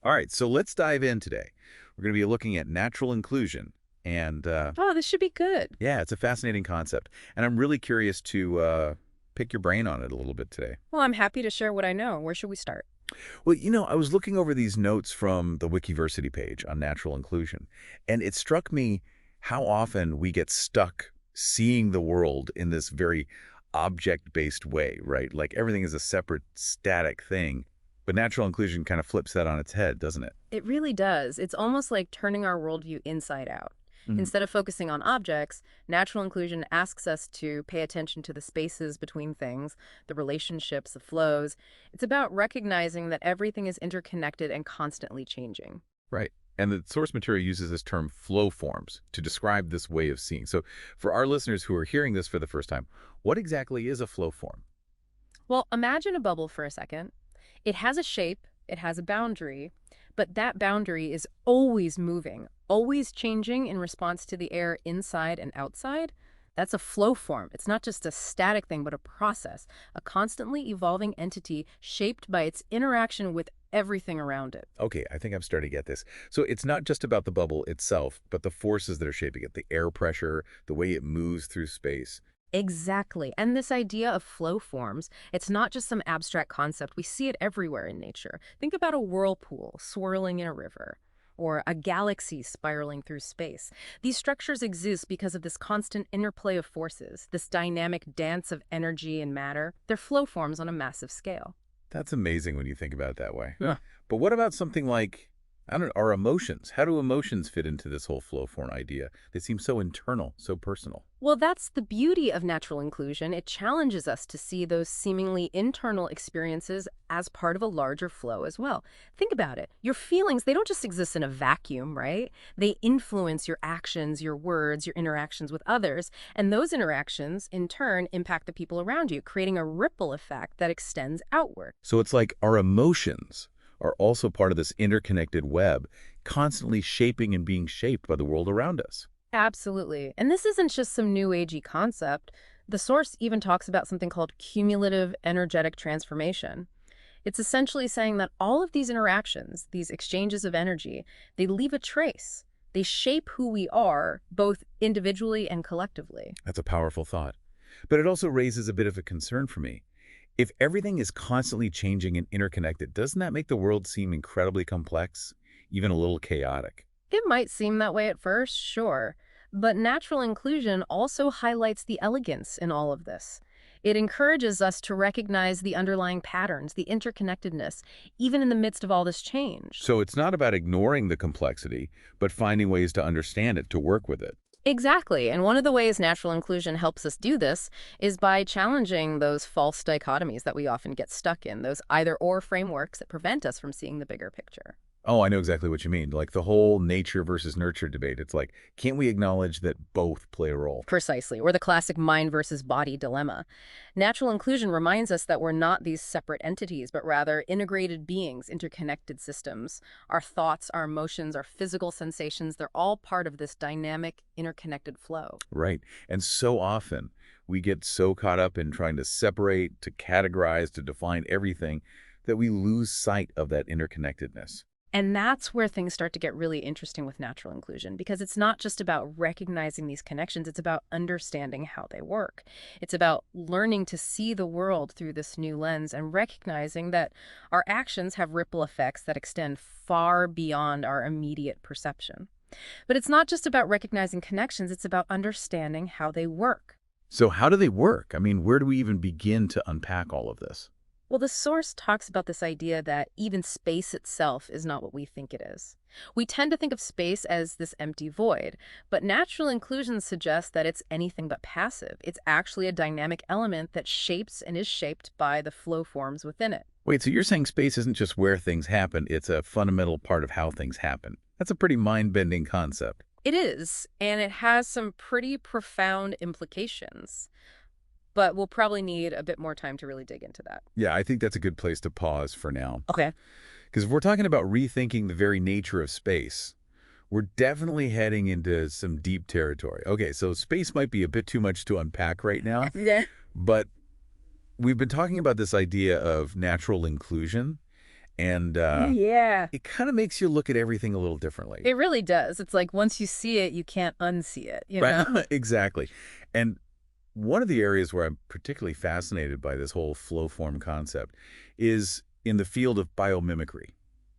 All right, so let's dive in today. We're going to be looking at natural inclusion. And Oh, this should be good. yeah, it's a fascinating concept. And I'm really curious to pick your brain on it a little bit today. Well, I'm happy to share what I know. Where should we start? Well, I was looking over these notes from the Wikiversity page on natural inclusion, and it struck me how often we get stuck seeing the world in this very object-based way, right? Like everything is a separate, static thing. But natural inclusion kind of flips that on its head, doesn't it? It really does. It's almost like turning our worldview inside out. Mhm. Instead of focusing on objects, natural inclusion asks us to pay attention to the spaces between things, the relationships, the flows. It's about recognizing that everything is interconnected and constantly changing. Right. And the source material uses this term flow forms to describe this way of seeing. So for our listeners who are hearing this for the first time, what exactly is a flow form? Well, imagine a bubble for a second. It has a shape, it has a boundary, but that boundary is always moving, always changing in response to the air inside and outside. That's a flow form. It's not just a static thing, but a process, a constantly evolving entity shaped by its interaction with everything around it. Okay, I think I'm starting to get this. So it's not just about the bubble itself, but the forces that are shaping it, the air pressure, the way it moves through space. Exactly. And this idea of flow forms, it's not just some abstract concept. We see it everywhere in nature. Think about a whirlpool swirling in a river or a galaxy spiraling through space. These structures exist because of this constant interplay of forces, this dynamic dance of energy and matter. They're flow forms on a massive scale. That's amazing when you think about it that way. Yeah. But what about something like, I don't know, our emotions? How do emotions fit into this whole flow form idea? They seem so internal, so personal. Well, that's the beauty of natural inclusion. It challenges us to see those seemingly internal experiences as part of a larger flow as well. Think about it. Your feelings, they don't just exist in a vacuum, right? They influence your actions, your words, your interactions with others. And those interactions, in turn, impact the people around you, creating a ripple effect that extends outward. So it's like our emotions are also part of this interconnected web, constantly shaping and being shaped by the world around us. Absolutely. And this isn't just some new agey concept. The source even talks about something called cumulative energetic transformation. It's essentially saying that all of these interactions, these exchanges of energy, they leave a trace. They shape who we are, both individually and collectively. That's a powerful thought. But it also raises a bit of a concern for me. If everything is constantly changing and interconnected, doesn't that make the world seem incredibly complex, even a little chaotic? It might seem that way at first, sure, but natural inclusion also highlights the elegance in all of this. It encourages us to recognize the underlying patterns, the interconnectedness, even in the midst of all this change. So it's not about ignoring the complexity, but finding ways to understand it, to work with it. Exactly. And one of the ways natural inclusion helps us do this is by challenging those false dichotomies that we often get stuck in, those either or frameworks that prevent us from seeing the bigger picture. Oh, I know exactly what you mean. Like the whole nature versus nurture debate. It's like, can't we acknowledge that both play a role? Precisely, or the classic mind versus body dilemma. Natural inclusion reminds us that we're not these separate entities, but rather integrated beings, interconnected systems. Our thoughts, our emotions, our physical sensations, they're all part of this dynamic, interconnected flow. Right. And so often we get so caught up in trying to separate, to categorize, to define everything that we lose sight of that interconnectedness. And that's where things start to get really interesting with natural inclusion, because it's not just about recognizing these connections, it's about understanding how they work. It's about learning to see the world through this new lens and recognizing that our actions have ripple effects that extend far beyond our immediate perception. But it's not just about recognizing connections, it's about understanding how they work. So how do they work? I mean, where do we even begin to unpack all of this? Well, the source talks about this idea that even space itself is not what we think it is. We tend to think of space as this empty void, but natural inclusion suggests that it's anything but passive. It's actually a dynamic element that shapes and is shaped by the flow forms within it. Wait, so you're saying space isn't just where things happen, it's a fundamental part of how things happen. That's a pretty mind-bending concept. It is, and it has some pretty profound implications, but we'll probably need a bit more time to really dig into that. Yeah, I think that's a good place to pause for now. Okay. Because if we're talking about rethinking the very nature of space, we're definitely heading into some deep territory. Okay, so space might be a bit too much to unpack right now, Yeah. but we've been talking about this idea of natural inclusion, And Yeah. it kind of makes you look at everything a little differently. It really does. It's like once you see it, you can't unsee it, you Right? know? Exactly. And one of the areas where I'm particularly fascinated by this whole flow form concept is in the field of biomimicry,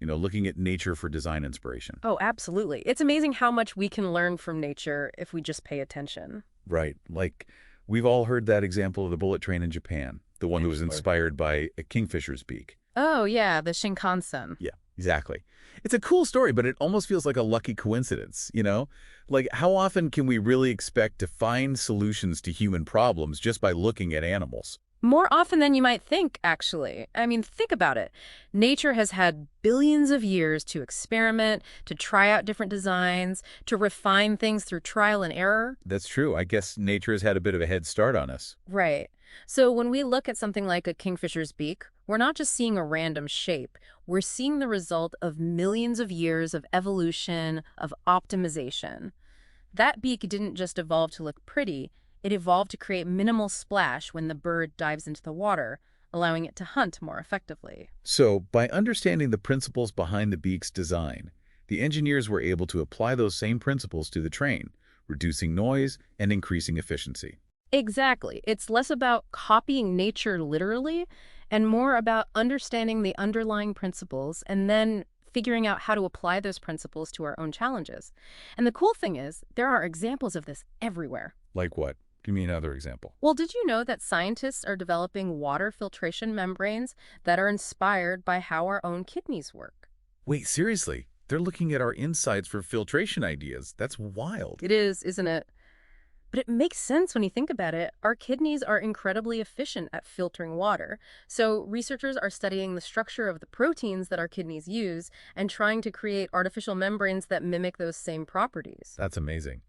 looking at nature for design inspiration. Oh, absolutely. It's amazing how much we can learn from nature if we just pay attention. Right. Like we've all heard that example of the bullet train in Japan, the one that was Absolutely. inspired by a kingfisher's beak. Oh, yeah, the Shinkansen. Yeah, exactly. It's a cool story, but it almost feels like a lucky coincidence? Like, how often can we really expect to find solutions to human problems just by looking at animals? More often than you might think, actually. I mean, think about it. Nature has had billions of years to experiment, to try out different designs, to refine things through trial and error. That's true. I guess nature has had a bit of a head start on us. Right. So when we look at something like a kingfisher's beak, we're not just seeing a random shape. We're seeing the result of millions of years of evolution, of optimization. That beak didn't just evolve to look pretty, it evolved to create minimal splash when the bird dives into the water, allowing it to hunt more effectively. So, by understanding the principles behind the beak's design, the engineers were able to apply those same principles to the train, reducing noise and increasing efficiency. Exactly. It's less about copying nature literally and more about understanding the underlying principles and then figuring out how to apply those principles to our own challenges. And the cool thing is, there are examples of this everywhere. Like what? Give me another example. Well, did you know that scientists are developing water filtration membranes that are inspired by how our own kidneys work? Wait, seriously? They're looking at our insides for filtration ideas. That's wild. It is, isn't it? But it makes sense when you think about it. Our kidneys are incredibly efficient at filtering water. So researchers are studying the structure of the proteins that our kidneys use and trying to create artificial membranes that mimic those same properties. That's amazing.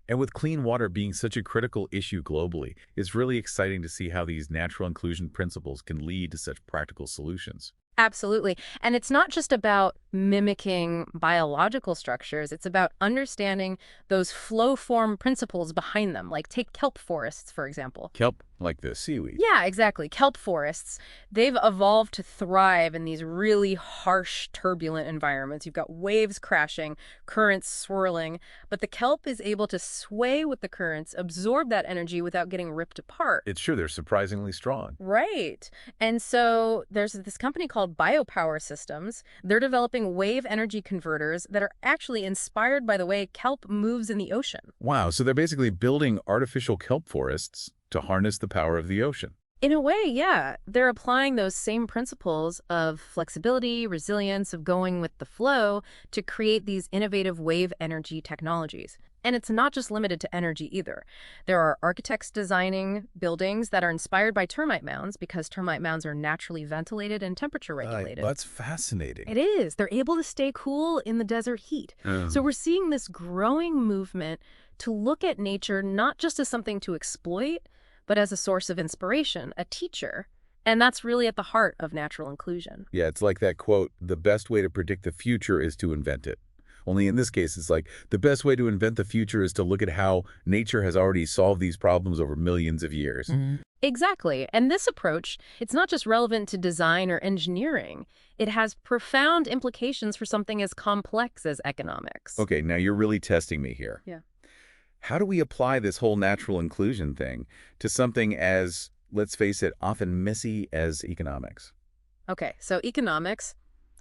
And with clean water being such a critical issue globally, it's really exciting to see how these natural inclusion principles can lead to such practical solutions. Absolutely. And it's not just about mimicking biological structures, it's about understanding those flow form principles behind them. Like take kelp forests, for example. Kelp, like the seaweed. Yeah, exactly. Kelp forests, they've evolved to thrive in these really harsh, turbulent environments. You've got waves crashing, currents swirling, but the kelp is able to sway with the currents, absorb that energy without getting ripped apart. It's true, they're surprisingly strong. Right. And so there's this company called Biopower Systems. They're developing wave energy converters that are actually inspired by the way kelp moves in the ocean. Wow, so they're basically building artificial kelp forests to harness the power of the ocean. In a way, yeah. They're applying those same principles of flexibility, resilience, of going with the flow to create these innovative wave energy technologies. And it's not just limited to energy either. There are architects designing buildings that are inspired by termite mounds because termite mounds are naturally ventilated and temperature regulated. That's fascinating. It is. They're able to stay cool in the desert heat. So we're seeing this growing movement to look at nature not just as something to exploit, but as a source of inspiration, a teacher. And that's really at the heart of natural inclusion. Yeah, it's like that quote, the best way to predict the future is to invent it. Only in this case, it's like the best way to invent the future is to look at how nature has already solved these problems over millions of years. Exactly. And this approach, it's not just relevant to design or engineering. It has profound implications for something as complex as economics. Okay, now you're really testing me here. Yeah. How do we apply this whole natural inclusion thing to something as, let's face it, often messy as economics? Okay, so economics.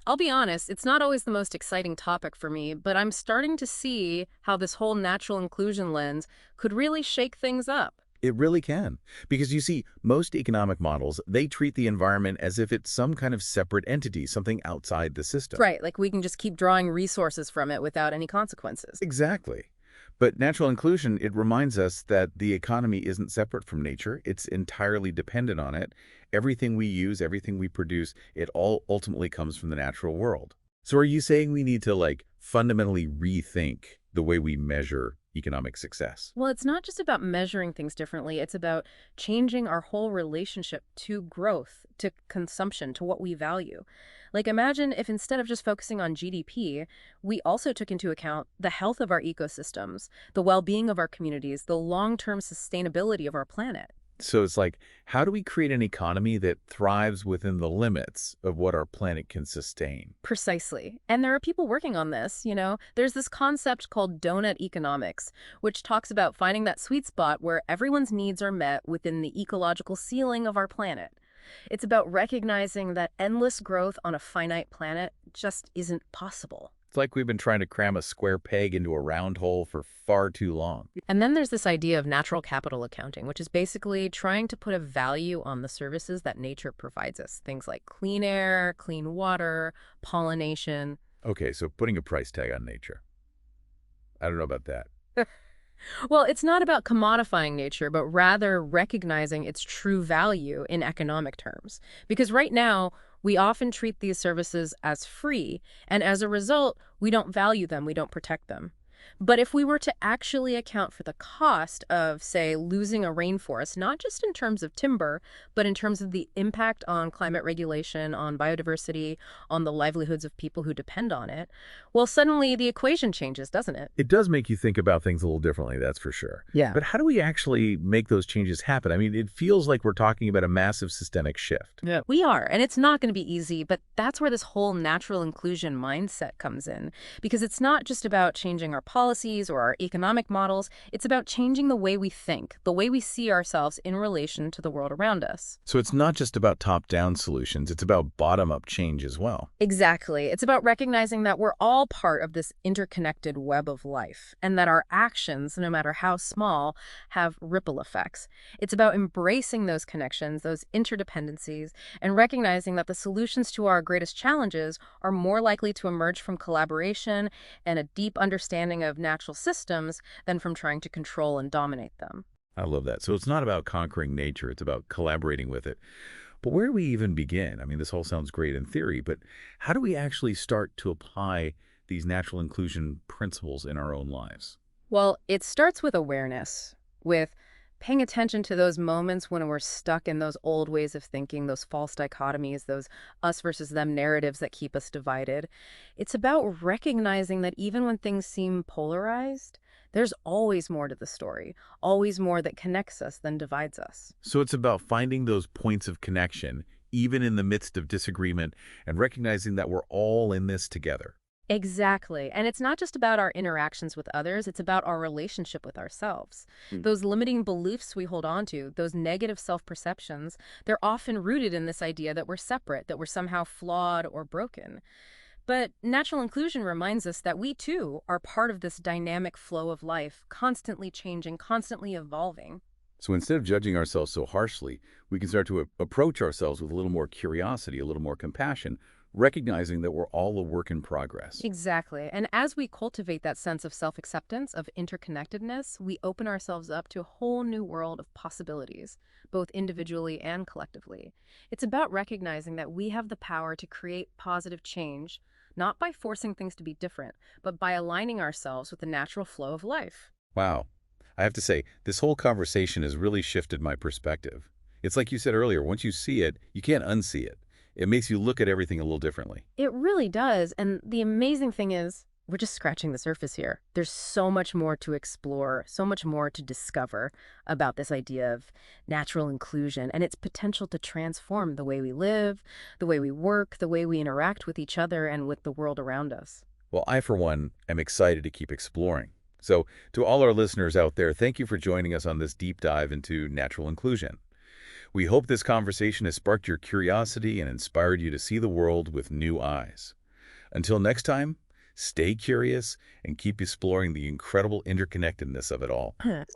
I'll be honest, it's not always the most exciting topic for me, but I'm starting to see how this whole natural inclusion lens could really shake things up. It really can. Because you see, most economic models, they treat the environment as if it's some kind of separate entity, something outside the system. Right, like we can just keep drawing resources from it without any consequences. Exactly. But natural inclusion, it reminds us that the economy isn't separate from nature. It's entirely dependent on it. Everything we use, everything we produce, it all ultimately comes from the natural world. So are you saying we need to, like, fundamentally rethink the way we measure economic success? Well, it's not just about measuring things differently. It's about changing our whole relationship to growth, to consumption, to what we value. Like imagine if instead of just focusing on GDP, we also took into account the health of our ecosystems, the well-being of our communities, the long-term sustainability of our planet. So it's like, how do we create an economy that thrives within the limits of what our planet can sustain? Precisely. And there are people working on this. There's this concept called donut economics, which talks about finding that sweet spot where everyone's needs are met within the ecological ceiling of our planet. It's about recognizing that endless growth on a finite planet just isn't possible. It's like we've been trying to cram a square peg into a round hole for far too long. And then there's this idea of natural capital accounting, which is basically trying to put a value on the services that nature provides us. Things like clean air, clean water, pollination. Okay, so putting a price tag on nature. I don't know about that. Well, it's not about commodifying nature, but rather recognizing its true value in economic terms. Because right now, we often treat these services as free, and as a result, we don't value them, we don't protect them. But if we were to actually account for the cost of, say, losing a rainforest, not just in terms of timber, but in terms of the impact on climate regulation, on biodiversity, on the livelihoods of people who depend on it, well, suddenly the equation changes, doesn't it? It does make you think about things a little differently, that's for sure. Yeah. But how do we actually make those changes happen? I mean, it feels like we're talking about a massive systemic shift. Yeah. We are, and it's not going to be easy, but that's where this whole natural inclusion mindset comes in. Because it's not just about changing our policies or our economic models, it's about changing the way we think, the way we see ourselves in relation to the world around us. So it's not just about top-down solutions, it's about bottom-up change as well. Exactly. It's about recognizing that we're all part of this interconnected web of life, and that our actions, no matter how small, have ripple effects. It's about embracing those connections, those interdependencies, and recognizing that the solutions to our greatest challenges are more likely to emerge from collaboration and a deep understanding of natural systems than from trying to control and dominate them. I love that. So it's not about conquering nature, it's about collaborating with it. But where do we even begin? I mean, this all sounds great in theory, but how do we actually start to apply these natural inclusion principles in our own lives? Well, it starts with awareness, with paying attention to those moments when we're stuck in those old ways of thinking, those false dichotomies, those us versus them narratives that keep us divided. It's about recognizing that even when things seem polarized, there's always more to the story, always more that connects us than divides us. So it's about finding those points of connection, even in the midst of disagreement, and recognizing that we're all in this together. Exactly. And it's not just about our interactions with others, it's about our relationship with ourselves. Those limiting beliefs we hold on to, those negative self-perceptions, they're often rooted in this idea that we're separate, that we're somehow flawed or broken. But natural inclusion reminds us that we too are part of this dynamic flow of life, constantly changing, constantly evolving. So instead of judging ourselves so harshly, we can start to approach ourselves with a little more curiosity, a little more compassion, recognizing that we're all a work in progress. Exactly. And as we cultivate that sense of self-acceptance, of interconnectedness, we open ourselves up to a whole new world of possibilities, both individually and collectively. It's about recognizing that we have the power to create positive change, not by forcing things to be different, but by aligning ourselves with the natural flow of life. Wow. I have to say, this whole conversation has really shifted my perspective. It's like you said earlier, once you see it, you can't unsee it. It makes you look at everything a little differently. It really does. And the amazing thing is, we're just scratching the surface here. There's so much more to explore, so much more to discover about this idea of natural inclusion and its potential to transform the way we live, the way we work, the way we interact with each other and with the world around us. Well, I, for one, am excited to keep exploring. So, to all our listeners out there, thank you for joining us on this deep dive into natural inclusion. We hope this conversation has sparked your curiosity and inspired you to see the world with new eyes. Until next time, stay curious and keep exploring the incredible interconnectedness of it all.